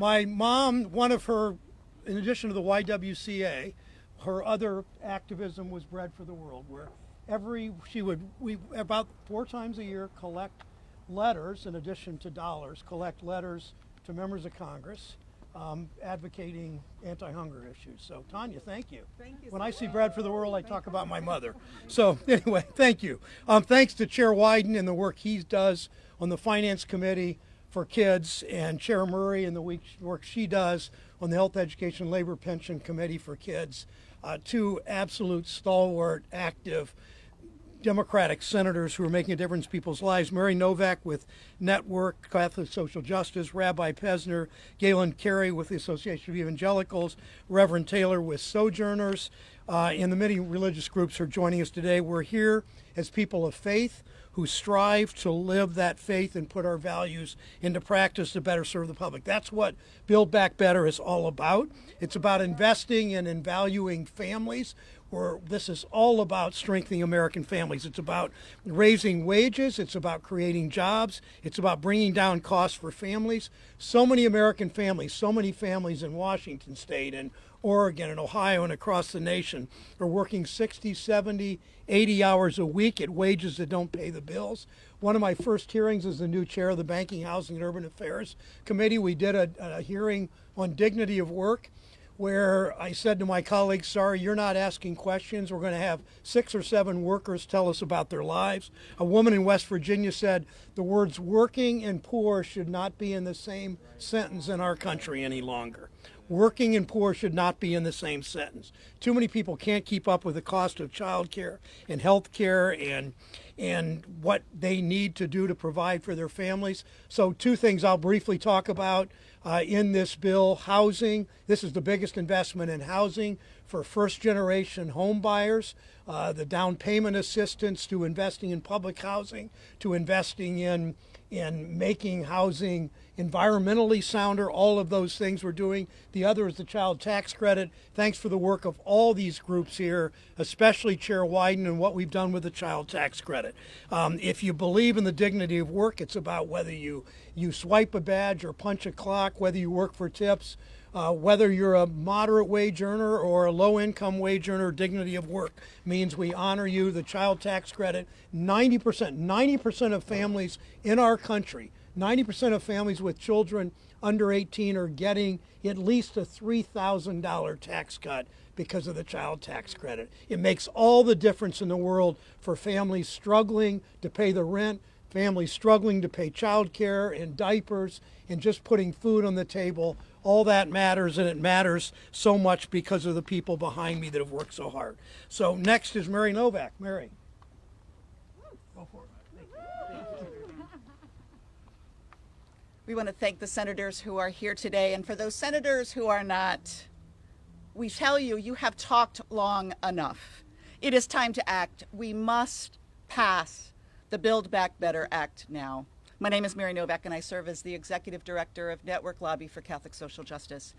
My mom, one of her, in addition to the YWCA, her other activism was Bread for the World, where we about 4 times a year collect letters, in addition to dollars, collect letters to members of Congress advocating anti-hunger issues. So Tanya, thank you. Thank you. When I see Bread for the World, I talk about my mother. So anyway, thank you. Thanks to Chair Wyden and the work he does on the Finance Committee for Kids, and Chair Murray and the work she does on the Health, Education, Labor, Pension Committee for Kids. 2 absolute stalwart, active Democratic senators who are making a difference in people's lives. Mary Novak with Network Catholic Social Justice, Rabbi Pesner, Galen Carey with the Association of Evangelicals, Reverend Taylor with Sojourners, and the many religious groups who are joining us today. We're here as people of faith who strive to live that faith and put our values into practice to better serve the public. That's what Build Back Better is all about. It's about investing in and valuing families. This is all about strengthening American families. It's about raising wages. It's about creating jobs. It's about bringing down costs for families. So many American families, so many families in Washington State and Oregon and Ohio and across the nation are working 60, 70, 80 hours a week at wages that don't pay the bills. One of my first hearings as the new chair of the Banking, Housing, and Urban Affairs Committee, we did a hearing on dignity of work, where I said to my colleagues, sorry, you're not asking questions. We're going to have 6 or 7 workers tell us about their lives. A woman in West Virginia said the words working and poor should not be in the same sentence in our country any longer. Working and poor should not be in the same sentence. Too many people can't keep up with the cost of child care and health care and what they need to do to provide for their families. So 2 things I'll briefly talk about in this bill. Housing. This is the biggest investment in housing for first-generation home buyers. The down payment assistance, to investing in public housing, to investing in making housing environmentally sounder, all of those things we're doing. The other is the child tax credit. Thanks for the work of all these groups here, especially Chair Wyden and what we've done with the child tax credit. If you believe in the dignity of work, it's about whether you swipe a badge or punch a clock, whether you work for tips, whether you're a moderate wage earner or a low-income wage earner. Dignity of work means we honor you. The child tax credit, 90% of families in our country, 90% of families with children under 18 are getting at least a $3,000 tax cut because of the child tax credit. It makes all the difference in the world for families struggling to pay the rent, families struggling to pay child care and diapers and just putting food on the table. All that matters, and it matters so much because of the people behind me that have worked so hard. So next is Mary Novak. Mary. Go for it. We want to thank the senators who are here today, and for those senators who are not, we tell you, you have talked long enough. It is time to act. We must pass the Build Back Better Act now. My name is Mary Novak, and I serve as the Executive Director of Network Lobby for Catholic Social Justice.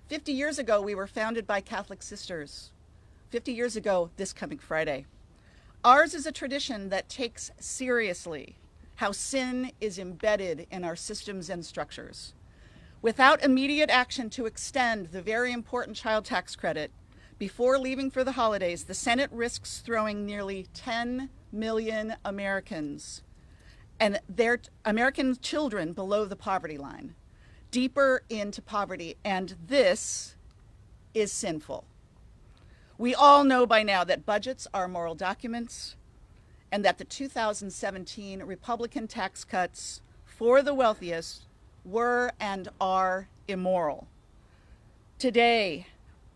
50 years ago, we were founded by Catholic sisters. 50 years ago, this coming Friday. Ours is a tradition that takes seriously how sin is embedded in our systems and structures. Without immediate action to extend the very important child tax credit before leaving for the holidays, the Senate risks throwing nearly 10 million Americans and their American children below the poverty line, deeper into poverty, and this is sinful. We all know by now that budgets are moral documents and that the 2017 Republican tax cuts for the wealthiest were and are immoral. Today,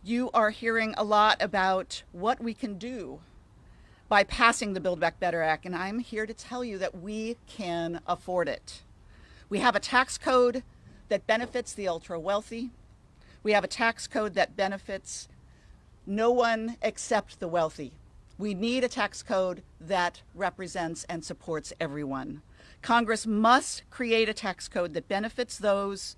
you are hearing a lot about what we can do by passing the Build Back Better Act, and I'm here to tell you that we can afford it. We have a tax code that benefits the ultra wealthy. We have a tax code that benefits no one except the wealthy. We need a tax code that represents and supports everyone. Congress must create a tax code that benefits those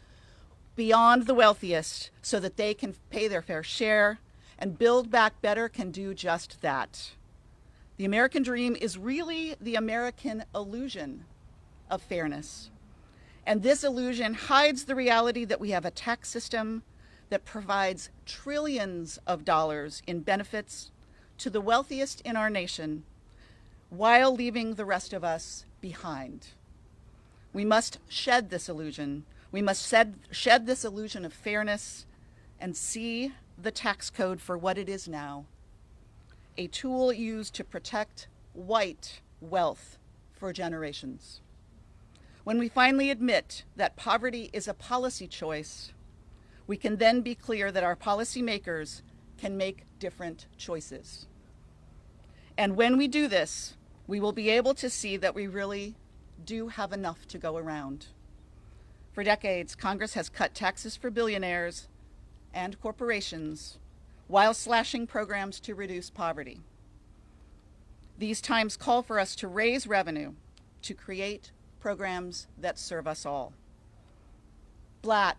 beyond the wealthiest so that they can pay their fair share, and Build Back Better can do just that. The American dream is really the American illusion of fairness. And this illusion hides the reality that we have a tax system that provides trillions of dollars in benefits to the wealthiest in our nation while leaving the rest of us behind. We must shed this illusion. We must shed this illusion of fairness and see the tax code for what it is now, a tool used to protect white wealth for generations. When we finally admit that poverty is a policy choice, we can then be clear that our policymakers can make different choices. And when we do this, we will be able to see that we really do have enough to go around. For decades, Congress has cut taxes for billionaires and corporations while slashing programs to reduce poverty. These times call for us to raise revenue to create programs that serve us all. Black,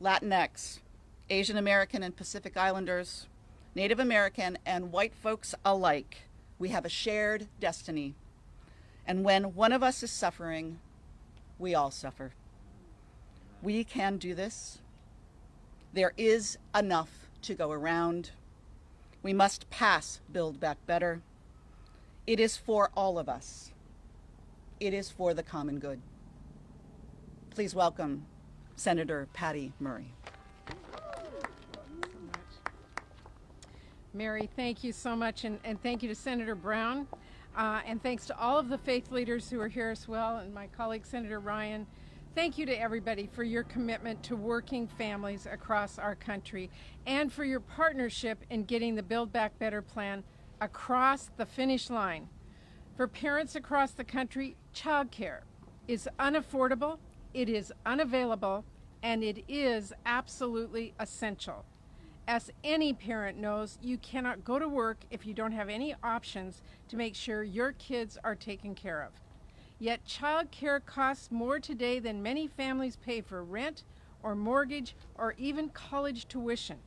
Latinx, Asian American and Pacific Islanders, Native American and white folks alike, we have a shared destiny. And when one of us is suffering, we all suffer. We can do this. There is enough to go around. We must pass Build Back Better. It is for all of us. It is for the common good. Please welcome Senator Patty Murray. Mary, thank you so much, and thank you to Senator Brown, and thanks to all of the faith leaders who are here as well, and my colleague Senator Ryan. Thank you to everybody for your commitment to working families across our country and for your partnership in getting the Build Back Better plan across the finish line. For parents across the country, childcare is unaffordable, it is unavailable, and it is absolutely essential. As any parent knows, you cannot go to work if you don't have any options to make sure your kids are taken care of. Yet childcare costs more today than many families pay for rent or mortgage or even college tuition.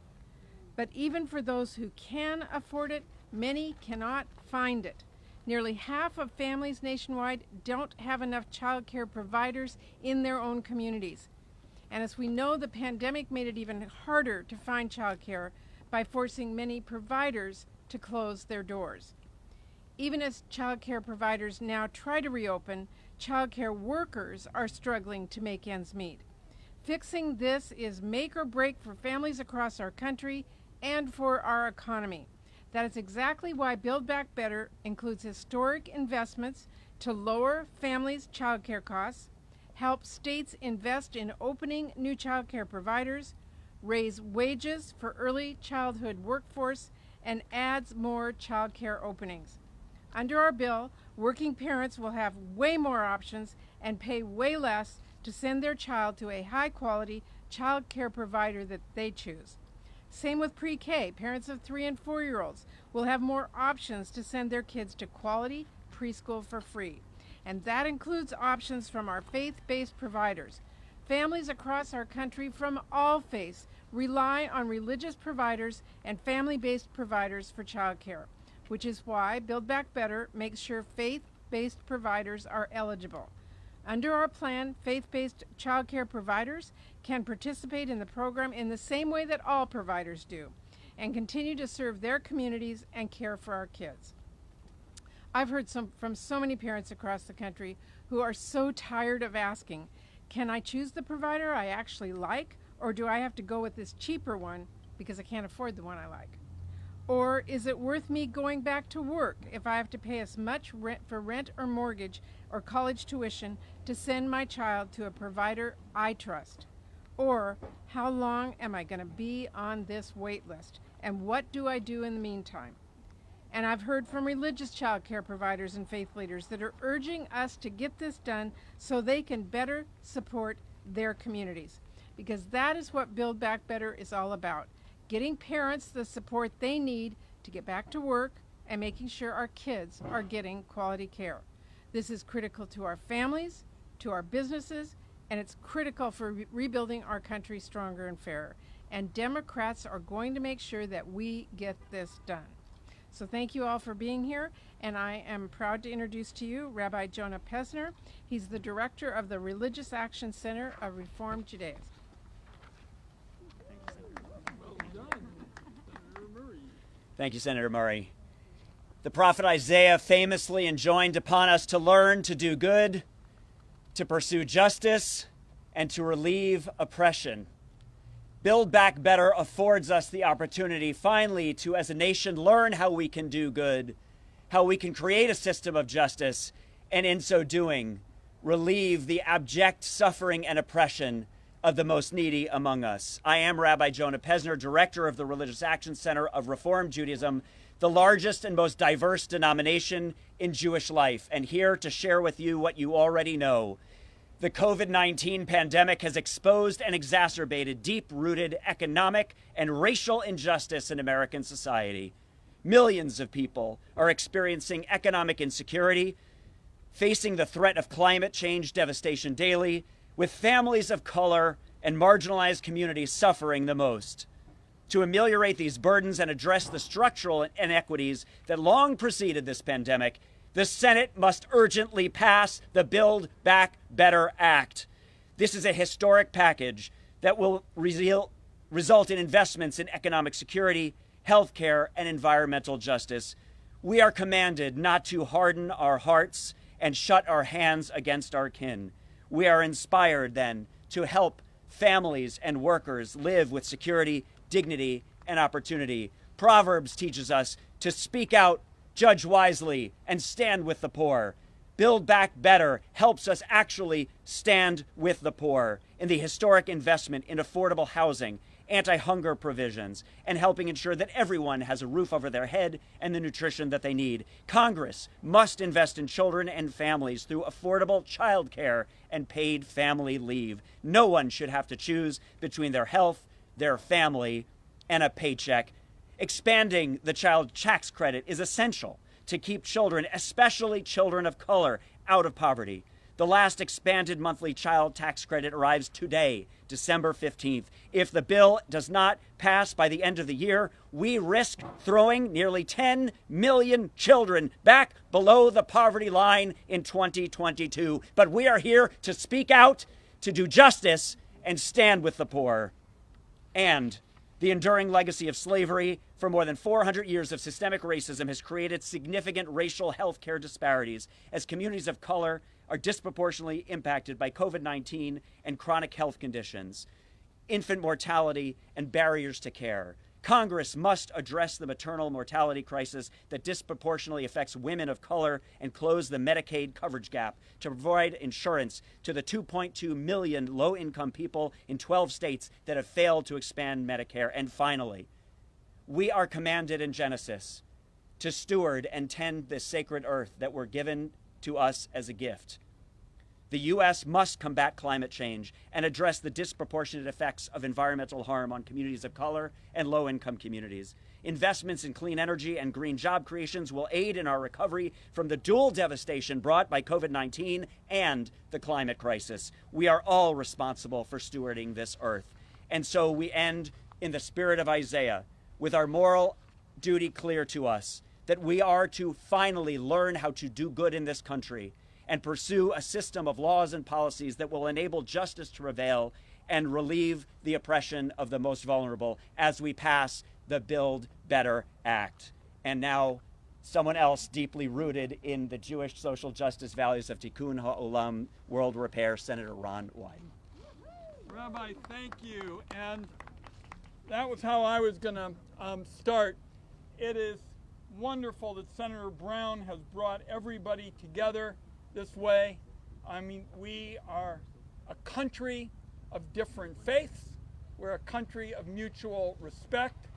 But even for those who can afford it, many cannot find it. Nearly half of families nationwide don't have enough child care providers in their own communities. And as we know, the pandemic made it even harder to find child care by forcing many providers to close their doors. Even as child care providers now try to reopen, child care workers are struggling to make ends meet. Fixing this is make or break for families across our country and for our economy. That is exactly why Build Back Better includes historic investments to lower families' child care costs, help states invest in opening new child care providers, raise wages for early childhood workforce, and adds more child care openings. Under our bill, working parents will have way more options and pay way less to send their child to a high-quality child care provider that they choose. Same with pre-K. Parents of 3- and 4-year-olds will have more options to send their kids to quality preschool for free. And that includes options from our faith-based providers. Families across our country from all faiths rely on religious providers and family-based providers for child care, which is why Build Back Better makes sure faith-based providers are eligible. Under our plan, faith-based child care providers can participate in the program in the same way that all providers do and continue to serve their communities and care for our kids. I've heard from so many parents across the country who are so tired of asking, can I choose the provider I actually like, or do I have to go with this cheaper one because I can't afford the one I like? Or is it worth me going back to work if I have to pay as much for rent or mortgage or college tuition to send my child to a provider I trust? Or how long am I going to be on this wait list? And what do I do in the meantime? And I've heard from religious child care providers and faith leaders that are urging us to get this done so they can better support their communities. Because that is what Build Back Better is all about. Getting parents the support they need to get back to work and making sure our kids are getting quality care. This is critical to our families, to our businesses, and it's critical for rebuilding our country stronger and fairer. And Democrats are going to make sure that we get this done. So thank you all for being here, and I am proud to introduce to you Rabbi Jonah Pesner. He's the director of the Religious Action Center of Reformed Judaism. Thank you, Senator Murray. The prophet Isaiah famously enjoined upon us to learn to do good, to pursue justice, and to relieve oppression. Build Back Better affords us the opportunity finally to, as a nation, learn how we can do good, how we can create a system of justice, and in so doing, relieve the abject suffering and oppression of the most needy among us. I am Rabbi Jonah Pesner, director of the Religious Action Center of Reformed Judaism, the largest and most diverse denomination in Jewish life, and here to share with you what you already know. The COVID-19 pandemic has exposed and exacerbated deep-rooted economic and racial injustice in American society. Millions of people are experiencing economic insecurity, facing the threat of climate change devastation daily, with families of color and marginalized communities suffering the most. To ameliorate these burdens and address the structural inequities that long preceded this pandemic, the Senate must urgently pass the Build Back Better Act. This is a historic package that will result in investments in economic security, health care, and environmental justice. We are commanded not to harden our hearts and shut our hands against our kin. We are inspired, then, to help families and workers live with security, dignity, and opportunity. Proverbs teaches us to speak out, judge wisely, and stand with the poor. Build Back Better helps us actually stand with the poor in the historic investment in affordable housing, anti-hunger provisions, and helping ensure that everyone has a roof over their head and the nutrition that they need. Congress must invest in children and families through affordable child care and paid family leave. No one should have to choose between their health, their family, and a paycheck. Expanding the child tax credit is essential to keep children, especially children of color, out of poverty. The last expanded monthly child tax credit arrives today, December 15th. If the bill does not pass by the end of the year, we risk throwing nearly 10 million children back below the poverty line in 2022. But we are here to speak out, to do justice, and stand with the poor. And the enduring legacy of slavery for more than 400 years of systemic racism has created significant racial health care disparities as communities of color are disproportionately impacted by COVID-19 and chronic health conditions, infant mortality, and barriers to care. Congress must address the maternal mortality crisis that disproportionately affects women of color and close the Medicaid coverage gap to provide insurance to the 2.2 million low-income people in 12 states that have failed to expand Medicare. And finally, we are commanded in Genesis to steward and tend this sacred earth that were given to us as a gift. The U.S. must combat climate change and address the disproportionate effects of environmental harm on communities of color and low-income communities. Investments in clean energy and green job creations will aid in our recovery from the dual devastation brought by COVID-19 and the climate crisis. We are all responsible for stewarding this earth. And so we end in the spirit of Isaiah with our moral duty clear to us that we are to finally learn how to do good in this country and pursue a system of laws and policies that will enable justice to prevail and relieve the oppression of the most vulnerable as we pass the Build Better Act. And now, someone else deeply rooted in the Jewish social justice values of Tikkun HaOlam, world repair, Senator Ron Wyden. Rabbi, thank you. And that was how I was going to start. It is wonderful that Senator Brown has brought everybody together this way. I mean, we are a country of different faiths. We're a country of mutual respect.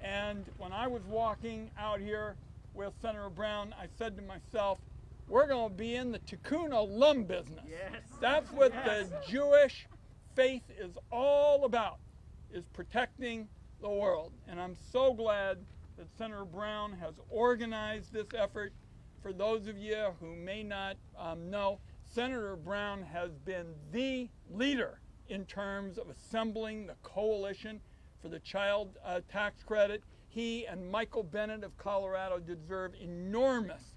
And when I was walking out here with Senator Brown, I said to myself, we're going to be in the Tikkun Olam business. Yes. That's what the Jewish faith is all about, is protecting the world. And I'm so glad that Senator Brown has organized this effort. For those of you who may not know, Senator Brown has been the leader in terms of assembling the coalition for the child tax credit. he and Michael Bennett of Colorado deserve enormous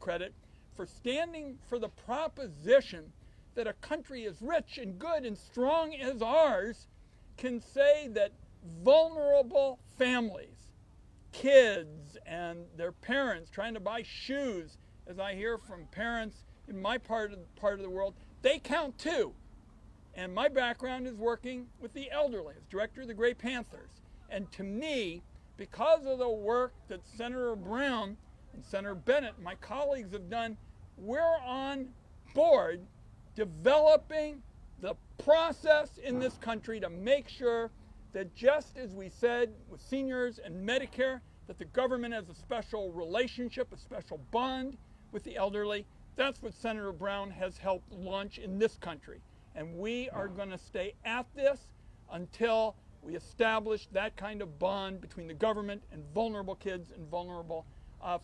credit for standing for the proposition that a country as rich and good and strong as ours can say that vulnerable families, kids and their parents trying to buy shoes, as I hear from parents in my part of the world, they count too. And my background is working with the elderly as director of the Gray Panthers. And to me, because of the work that Senator Brown and Senator Bennett, my colleagues, have done, we're on board developing the process in this country to make sure that, just as we said with seniors and Medicare, that the government has a special relationship, a special bond with the elderly. That's what Senator Brown has helped launch in this country. And we are going to stay at this until we establish that kind of bond between the government and vulnerable kids and vulnerable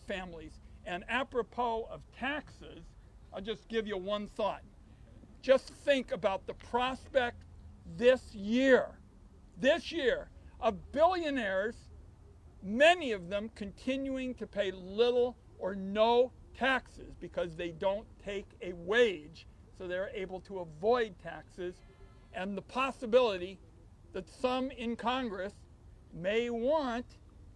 families. And apropos of taxes, I'll just give you one thought. Just think about the prospect this year of billionaires, many of them continuing to pay little or no taxes because they don't take a wage, so they're able to avoid taxes, and the possibility that some in Congress may want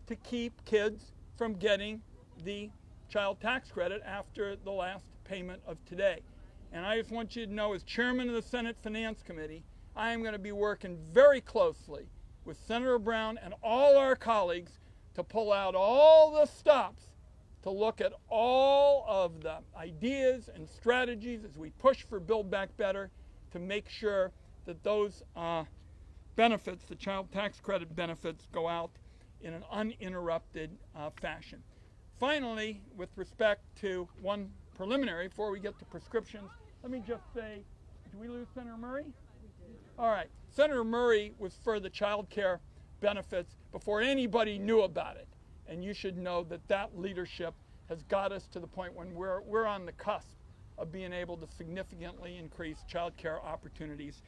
to keep kids from getting the child tax credit after the last payment of today. And I just want you to know, as chairman of the Senate Finance Committee, I am going to be working very closely with Senator Brown and all our colleagues to pull out all the stops, to look at all of the ideas and strategies as we push for Build Back Better, to make sure that those benefits, the child tax credit benefits, go out in an uninterrupted fashion. Finally, with respect to one preliminary, before we get to prescriptions, let me just say, did we lose Senator Murray? All right. Senator Murray was for the child care benefits before anybody knew about it. And you should know that that leadership has got us to the point when we're on the cusp of being able to significantly increase child care opportunities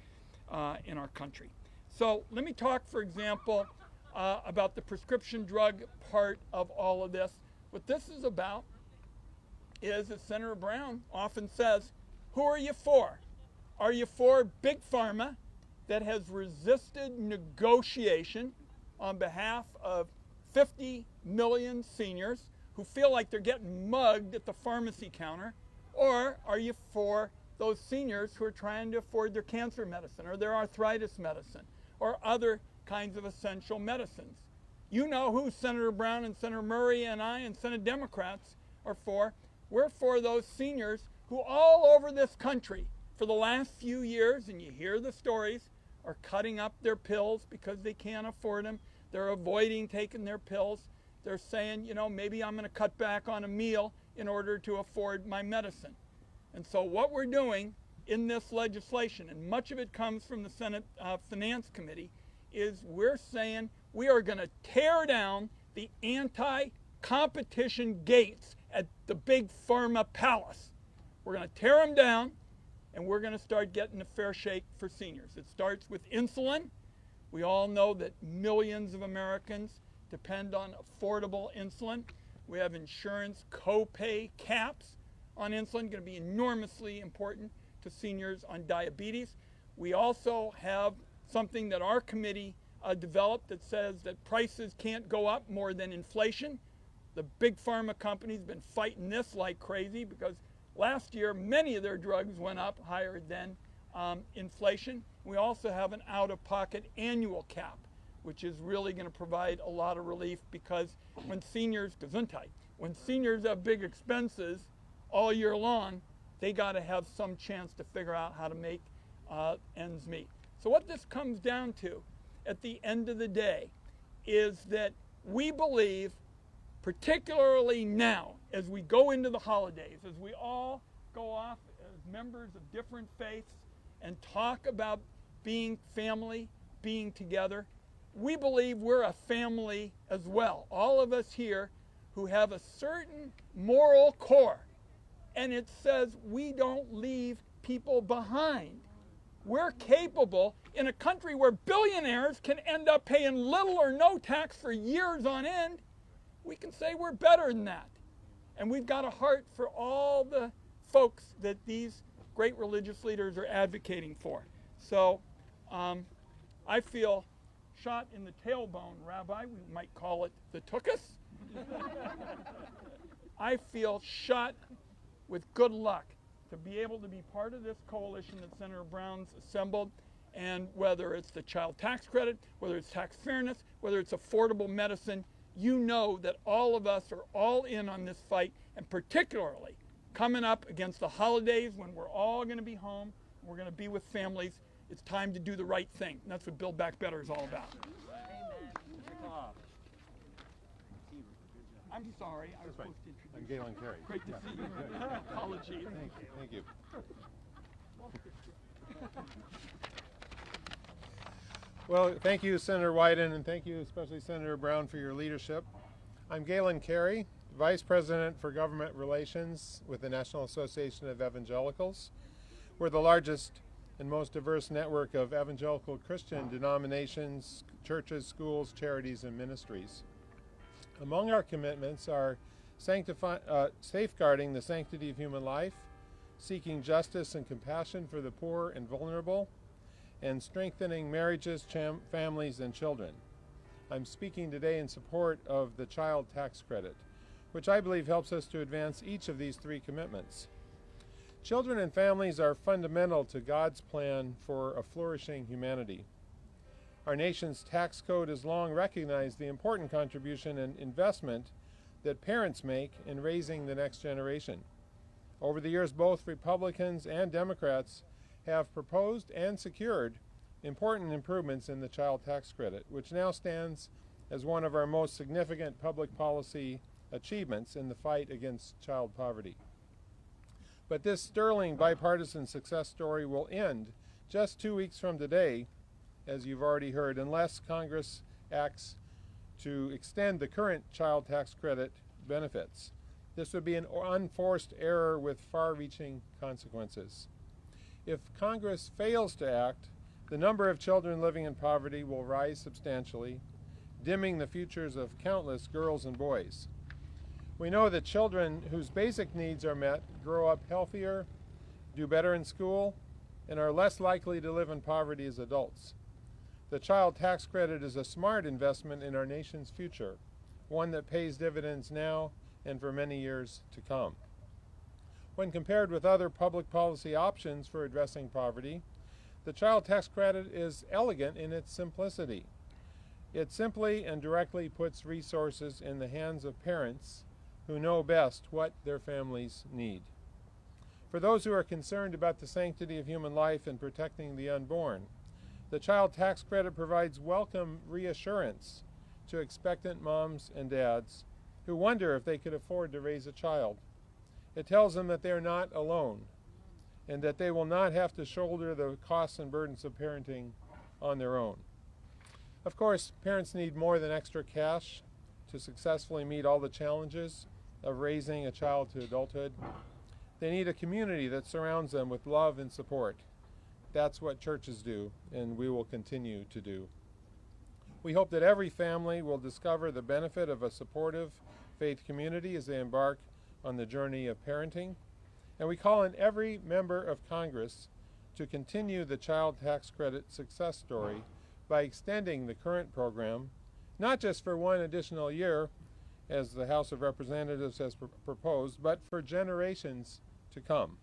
in our country. So let me talk, for example, about the prescription drug part of all of this. What this is about is, as Senator Brown often says, who are you for? Are you for Big Pharma that has resisted negotiation on behalf of 50 million seniors who feel like they're getting mugged at the pharmacy counter? Or are you for those seniors who are trying to afford their cancer medicine or their arthritis medicine or other kinds of essential medicines? You know who Senator Brown and Senator Murray and I and Senate Democrats are for. We're for those seniors who all over this country for the last few years, and you hear the stories, are cutting up their pills because they can't afford them. They're avoiding taking their pills. They're saying, you know, maybe I'm going to cut back on a meal in order to afford my medicine. And so what we're doing in this legislation, and much of it comes from the Senate Finance Committee, is we're saying we are going to tear down the anti-competition gates at the Big Pharma palace. We're going to tear them down, and we're going to start getting a fair shake for seniors. It starts with insulin. We all know that millions of Americans depend on affordable insulin. We have insurance copay caps on insulin, going to be enormously important to seniors on diabetes. We also have something that our committee developed that says that prices can't go up more than inflation. The Big Pharma companies have been fighting this like crazy because last year many of their drugs went up higher than inflation. We also have an out-of-pocket annual cap, which is really going to provide a lot of relief, because when seniors have big expenses all year long, they got to have some chance to figure out how to make ends meet. So what this comes down to at the end of the day is that we believe, particularly now as we go into the holidays, as we all go off as members of different faiths and talk about being family, being together, we believe we're a family as well. All of us here who have a certain moral core, and it says we don't leave people behind. we're capable in a country where billionaires can end up paying little or no tax for years on end. We can say we're better than that. And we've got a heart for all the folks that these great religious leaders are advocating for. So I feel shot in the tailbone, Rabbi. We might call it the tuchus. I feel shot with good luck to be able to be part of this coalition that Senator Brown's assembled. And whether it's the child tax credit, whether it's tax fairness, whether it's affordable medicine, you know that all of us are all in on this fight, and particularly coming up against the holidays when we're all going to be home, we're going to be with families. It's time to do the right thing. And that's what Build Back Better is all about. I'm sorry, I was supposed to introduce I'm Galen Carey. Great to see you. Apologies. Thank you. Well, thank you, Senator Wyden, and thank you especially Senator Brown for your leadership. I'm Galen Carey, Vice President for Government Relations with the National Association of Evangelicals. We're the largest and most diverse network of evangelical Christian denominations, churches, schools, charities, and ministries. Among our commitments are safeguarding the sanctity of human life, seeking justice and compassion for the poor and vulnerable, and strengthening marriages, families, and children. I'm speaking today in support of the child tax credit, which I believe helps us to advance each of these three commitments. Children and families are fundamental to God's plan for a flourishing humanity. Our nation's tax code has long recognized the important contribution and investment that parents make in raising the next generation. Over the years, both Republicans and Democrats have proposed and secured important improvements in the child tax credit, which now stands as one of our most significant public policy achievements in the fight against child poverty. But this sterling bipartisan success story will end just 2 weeks from today, as you've already heard, unless Congress acts to extend the current child tax credit benefits. This would be an unforced error with far-reaching consequences. If Congress fails to act, the number of children living in poverty will rise substantially, dimming the futures of countless girls and boys. We know that children whose basic needs are met grow up healthier, do better in school, and are less likely to live in poverty as adults. The child tax credit is a smart investment in our nation's future, one that pays dividends now and for many years to come. When compared with other public policy options for addressing poverty, the child tax credit is elegant in its simplicity. It simply and directly puts resources in the hands of parents who know best what their families need. For those who are concerned about the sanctity of human life and protecting the unborn, the child tax credit provides welcome reassurance to expectant moms and dads who wonder if they could afford to raise a child. It tells them that they are not alone and that they will not have to shoulder the costs and burdens of parenting on their own. Of course, parents need more than extra cash to successfully meet all the challenges of raising a child to adulthood. They need a community that surrounds them with love and support. That's what churches do, and we will continue to do. We hope that every family will discover the benefit of a supportive faith community as they embark on the journey of parenting. And we call on every member of Congress to continue the child tax credit success story by extending the current program, not just for one additional year, as the House of Representatives has proposed, but for generations to come.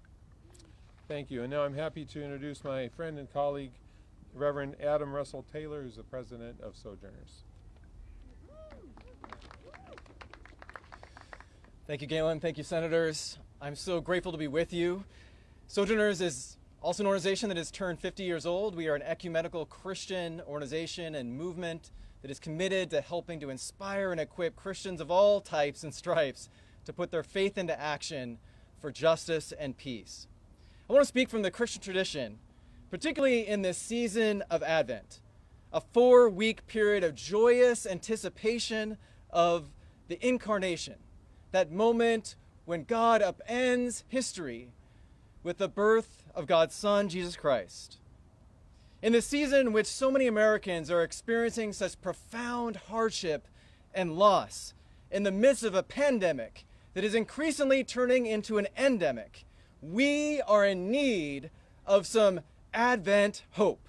Thank you. And now I'm happy to introduce my friend and colleague, Reverend Adam Russell Taylor, who's the president of Sojourners. Thank you, Galen. Thank you, Senators. I'm so grateful to be with you. Sojourners is also an organization that has turned 50 years old. We are an ecumenical Christian organization and movement that is committed to helping to inspire and equip Christians of all types and stripes to put their faith into action for justice and peace. I want to speak from the Christian tradition, particularly in this season of Advent, a 4-week period of joyous anticipation of the incarnation, that moment when God upends history with the birth of God's Son, Jesus Christ. In the season in which so many Americans are experiencing such profound hardship and loss, in the midst of a pandemic that is increasingly turning into an endemic, we are in need of some Advent hope.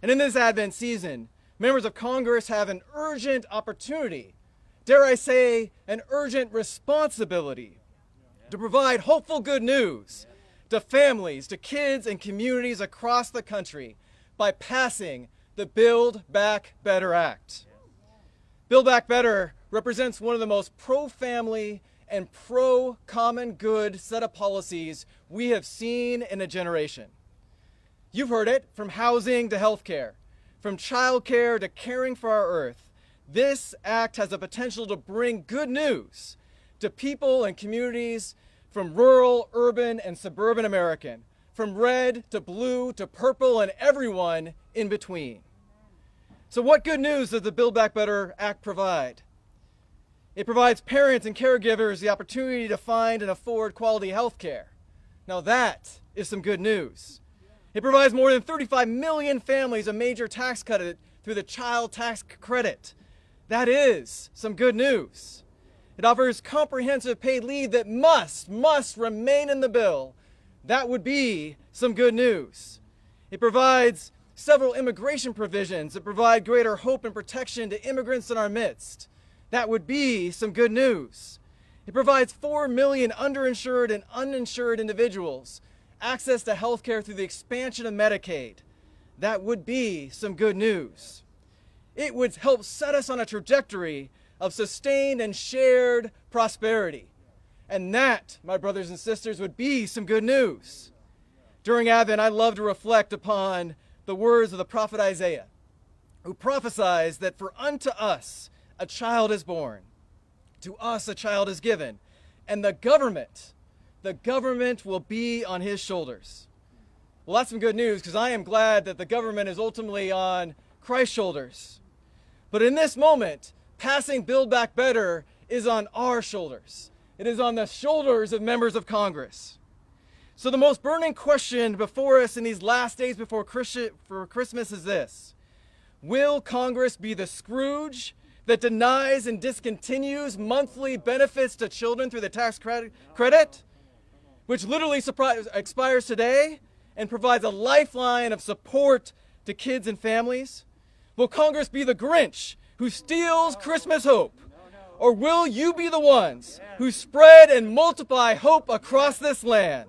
And in this Advent season, members of Congress have an urgent opportunity, dare I say, an urgent responsibility to provide hopeful good news to families, to kids and communities across the country by passing the Build Back Better Act. Build Back Better represents one of the most pro-family and pro-common good set of policies we have seen in a generation. You've heard it, from housing to healthcare, from childcare to caring for our earth. This act has the potential to bring good news to people and communities from rural, urban, and suburban American, from red to blue to purple and everyone in between. So what good news does the Build Back Better Act provide? It provides parents and caregivers the opportunity to find and afford quality health care. Now that is some good news. It provides more than 35 million families a major tax cut through the child tax credit. That is some good news. It offers comprehensive paid leave that must remain in the bill. That would be some good news. It provides several immigration provisions that provide greater hope and protection to immigrants in our midst. That would be some good news. It provides 4 million underinsured and uninsured individuals access to health care through the expansion of Medicaid. That would be some good news. It would help set us on a trajectory of sustained and shared prosperity. And that, my brothers and sisters, would be some good news. During Advent, I love to reflect upon the words of the prophet Isaiah, who prophesies that for unto us a child is born, to us a child is given, and the government will be on his shoulders. Well, that's some good news, because I am glad that the government is ultimately on Christ's shoulders. But in this moment, passing Build Back Better is on our shoulders. It is on the shoulders of members of Congress. So the most burning question before us in these last days before Christmas is this: will Congress be the Scrooge that denies and discontinues monthly benefits to children through the tax credit, which literally expires today and provides a lifeline of support to kids and families? Will Congress be the Grinch who steals Christmas hope? Or will you be the ones who spread and multiply hope across this land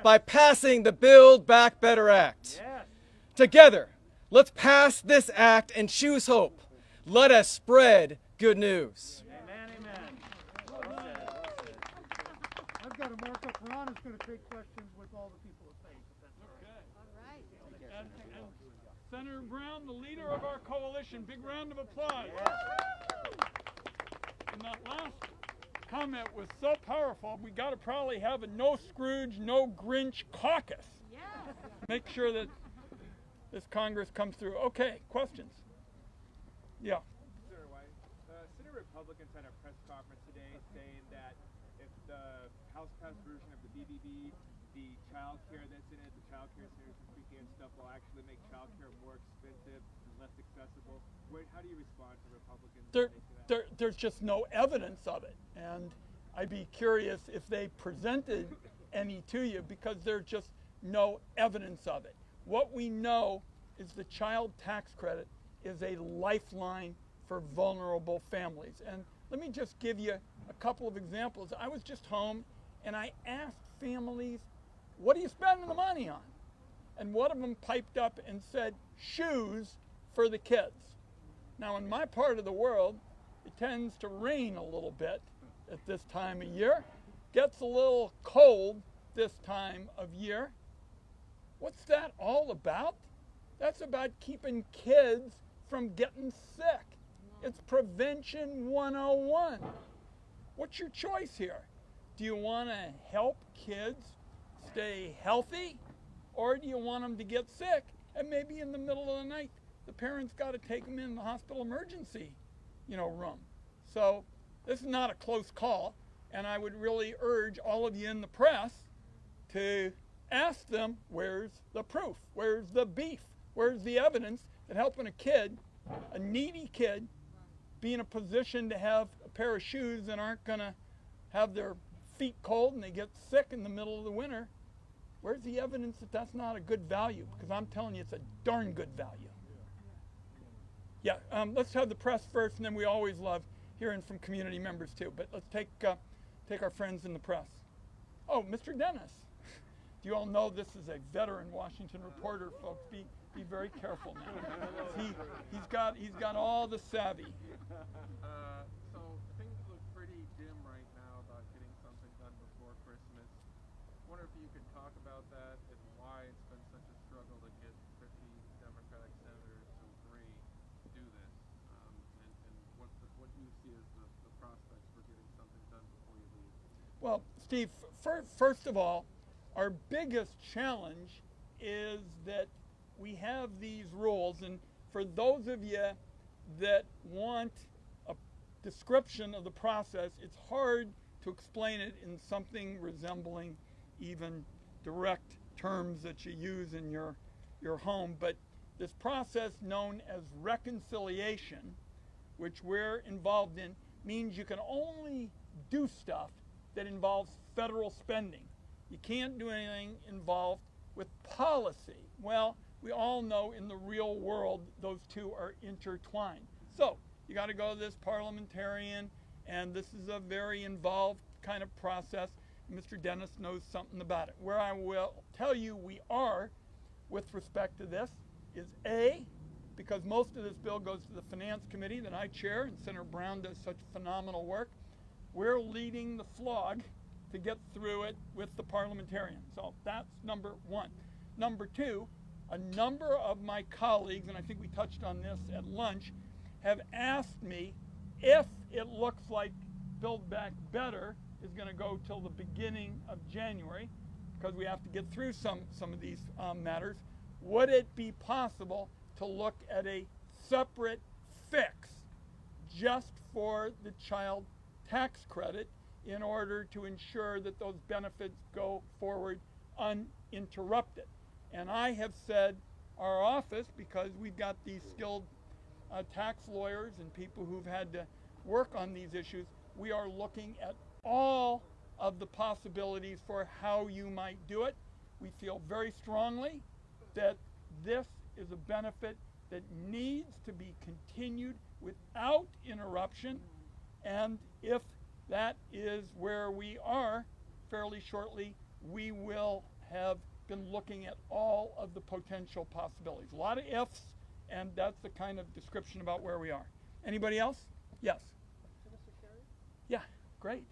by passing the Build Back Better Act? Together, let's pass this act and choose hope. Let us spread good news. I've got a markup. Ron is going to take questions with all the people of faith. And Senator Brown, the leader of our coalition, big round of applause. And that last comment was so powerful, we got to probably have a no Scrooge, no Grinch caucus. Make sure that this Congress comes through. Okay, questions? Yeah. Senator White, Senate Republicans had a press conference today saying that if the House-passed version of the BBB, the child care that's in it, the child care centers and pre-K and stuff, will actually make child care more expensive and less accessible. How do you respond to Republicans? There's just no evidence of it. And I'd be curious if they presented any to you, because there's just no evidence of it. What we know is the child tax credit is a lifeline for vulnerable families. And let me just give you a couple of examples. I was just home and I asked families, what are you spending the money on? And one of them piped up and said, shoes for the kids. Now in my part of the world, it tends to rain a little bit at this time of year. Gets a little cold this time of year. What's that all about? That's about keeping kids from getting sick. It's Prevention 101. What's your choice here? Do you want to help kids stay healthy, or do you want them to get sick and maybe in the middle of the night the parents got to take them in the hospital emergency room? So this is not a close call, and I would really urge all of you in the press to ask them, where's the proof? Where's the beef? Where's the evidence that helping a kid, a needy kid, be in a position to have a pair of shoes that aren't going to have their feet cold and they get sick in the middle of the winter? Where's the evidence that that's not a good value? Because I'm telling you, it's a darn good value. Yeah, let's have the press first, and then we always love hearing from community members too. But let's take our friends in the press. Oh, Mr. Dennis. Do you all know this is a veteran Washington reporter, folks? Be very careful now. He's got all the savvy. So things look pretty dim right now about getting something done before Christmas. I wonder if you could talk about that and why it's been such a struggle to get 50 Democratic senators to agree to do this, and what you see as the prospects for getting something done before you leave. Well, Steve, first of all, our biggest challenge is that we have these rules, and for those of you that want a description of the process, it's hard to explain it in something resembling even direct terms that you use in your home. But this process known as reconciliation, which we're involved in, means you can only do stuff that involves federal spending. You can't do anything involved with policy. Well, we all know in the real world those two are intertwined. So you got to go to this parliamentarian, and this is a very involved kind of process. Mr. Dennis knows something about it. Where I will tell you we are with respect to this is A, because most of this bill goes to the Finance Committee that I chair, and Senator Brown does such phenomenal work, we're leading the flog to get through it with the parliamentarians. So that's number one. Number two, a number of my colleagues, and I think we touched on this at lunch, have asked me if it looks like Build Back Better is going to go till the beginning of January, because we have to get through some of these matters. Would it be possible to look at a separate fix just for the child tax credit in order to ensure that those benefits go forward uninterrupted? And I have said our office, because we've got these skilled tax lawyers and people who've had to work on these issues, we are looking at all of the possibilities for how you might do it. We feel very strongly that this is a benefit that needs to be continued without interruption, and if that is where we are fairly shortly, we will have been looking at all of the potential possibilities. A lot of ifs, and that's the kind of description about where we are. Anybody else? Yes. Yeah, great.